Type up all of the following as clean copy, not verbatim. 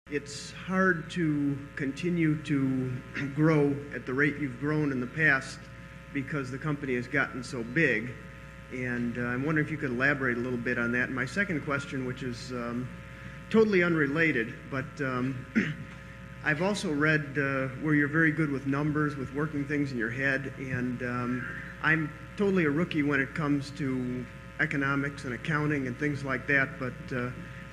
It's hard to continue to grow at the rate you've grown in the past because the company has gotten so big. And I'm wondering if you could elaborate a little bit on that. And my second question, which is totally unrelated, but I've also read where you're very good with numbers, with working things in your head, and I'm totally a rookie when it comes to economics and accounting and things like that, but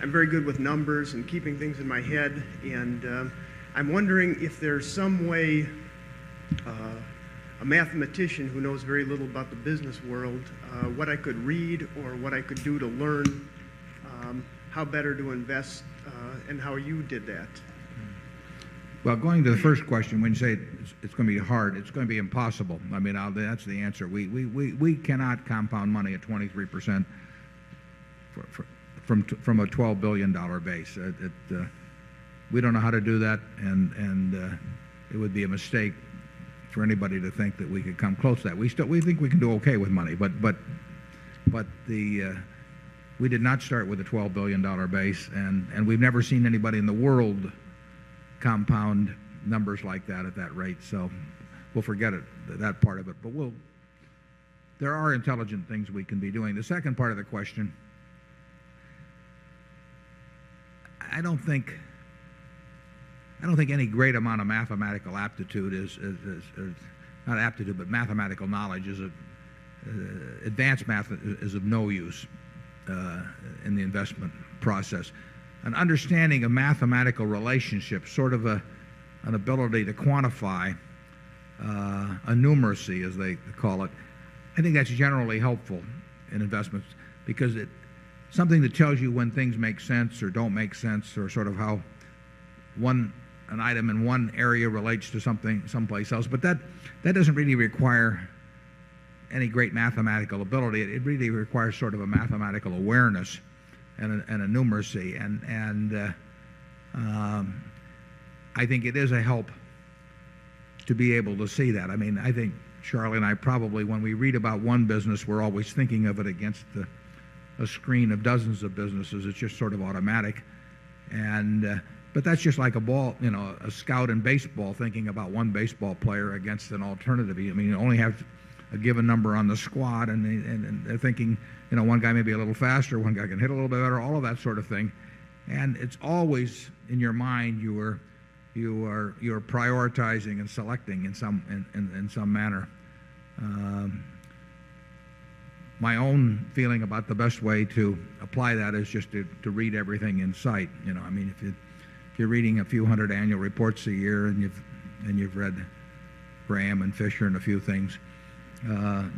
I'm very good with numbers and keeping things in my head, and I'm wondering if there's some way a mathematician who knows very little about the business world, what I could read or what I could do to learn how better to invest and how you did that. Well, going to the first question, when you say it's going to be hard, it's going to be impossible. I mean, that's the answer. We cannot compound money at 23% from a $12 billion base. We don't know how to do that, and it would be a mistake for anybody to think that we could come close to that. We think we can do okay with money, but we did not start with a $12 billion base, and we've never seen anybody in the world compound numbers like that at that rate. So we'll forget that part of it. But there are intelligent things we can be doing. The second part of the question, I don't think any great amount of mathematical aptitude is not aptitude, but mathematical knowledge is advanced math is of no use in the investment process. An understanding of mathematical relationships, sort of an ability to quantify a numeracy, as they call it, I think that's generally helpful in investments because it's something that tells you when things make sense or don't make sense, or sort of how an item in one area relates to something someplace else. But that doesn't really require any great mathematical ability. It really requires sort of a mathematical awareness and a numeracy, and I think it is a help to be able to see that. I mean, I think Charlie and I probably, when we read about one business, we're always thinking of it against a screen of dozens of businesses. It's just sort of automatic, but that's just like a scout in baseball thinking about one baseball player against an alternative. I mean, you only have a given number on the squad, and they're thinking, one guy may be a little faster, one guy can hit a little bit better, all of that sort of thing. And it's always in your mind you're prioritizing and selecting in some manner. My own feeling about the best way to apply that is just to read everything in sight. I mean, if you're reading a few hundred annual reports a year and you've read Graham and Fisher and a few things,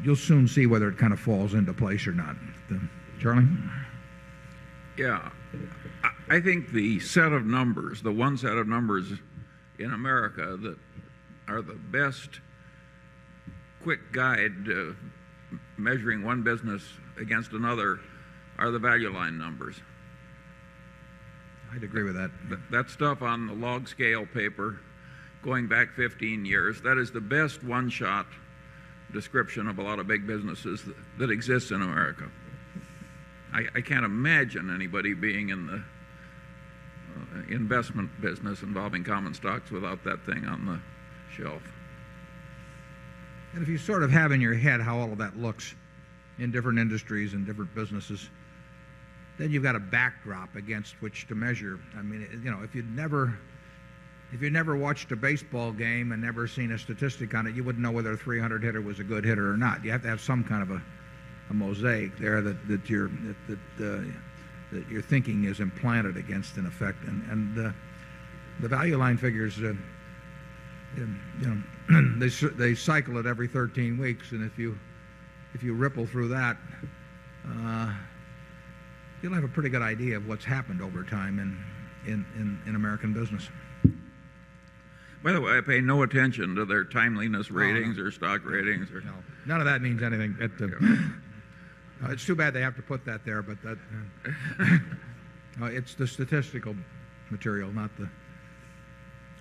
you'll soon see whether it kind of falls into place or not. Charlie? Yeah. I think the set of numbers, the one set of numbers in America that are the best quick guide to measuring one business against another are the value line numbers. I'd agree with that. That stuff on the log scale paper going back 15 years, that is the best one-shot description of a lot of big businesses that exists in America. I can't imagine anybody being in the investment business involving common stocks without that thing on the shelf. And if you sort of have in your head how all of that looks in different industries and different businesses, then you've got a backdrop against which to measure. I mean, if you'd never watched a baseball game and never seen a statistic on it, you wouldn't know whether a 300 hitter was a good hitter or not. You have to have some kind of a mosaic there that your thinking is implanted against, in effect. And the value line figures, they cycle it every 13 weeks, and if you ripple through that, you'll have a pretty good idea of what's happened over time in American business. By the way, I pay no attention to their timeliness ratings or stock ratings. No, none of that means anything. It's too bad they have to put that there, but it's the statistical material, not the...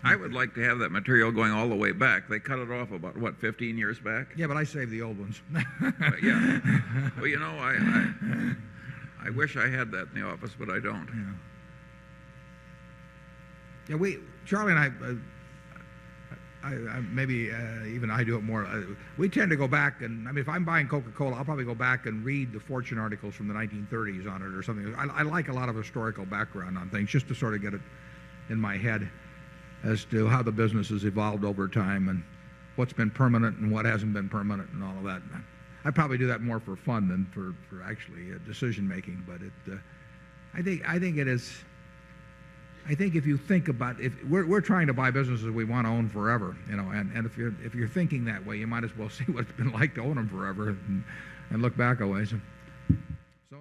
I would like to have that material going all the way back. They cut it off about, 15 years back? Yeah, but I saved the old ones. Yeah. Well, I wish I had that in the office, but I don't. Yeah, Charlie and maybe even I do it more. We tend to go back and, I mean, if I'm buying Coca-Cola, I'll probably go back and read the fortune articles from the 1930s on it or something. I like a lot of historical background on things just to sort of get it in my head as to how the business has evolved over time and what's been permanent and what hasn't been permanent and all of that. I probably do that more for fun than for actually decision making. But I think it is. I think if you think about if we're trying to buy businesses we want to own forever, and if you're thinking that way, you might as well see what it's been like to own them forever and look back a ways. So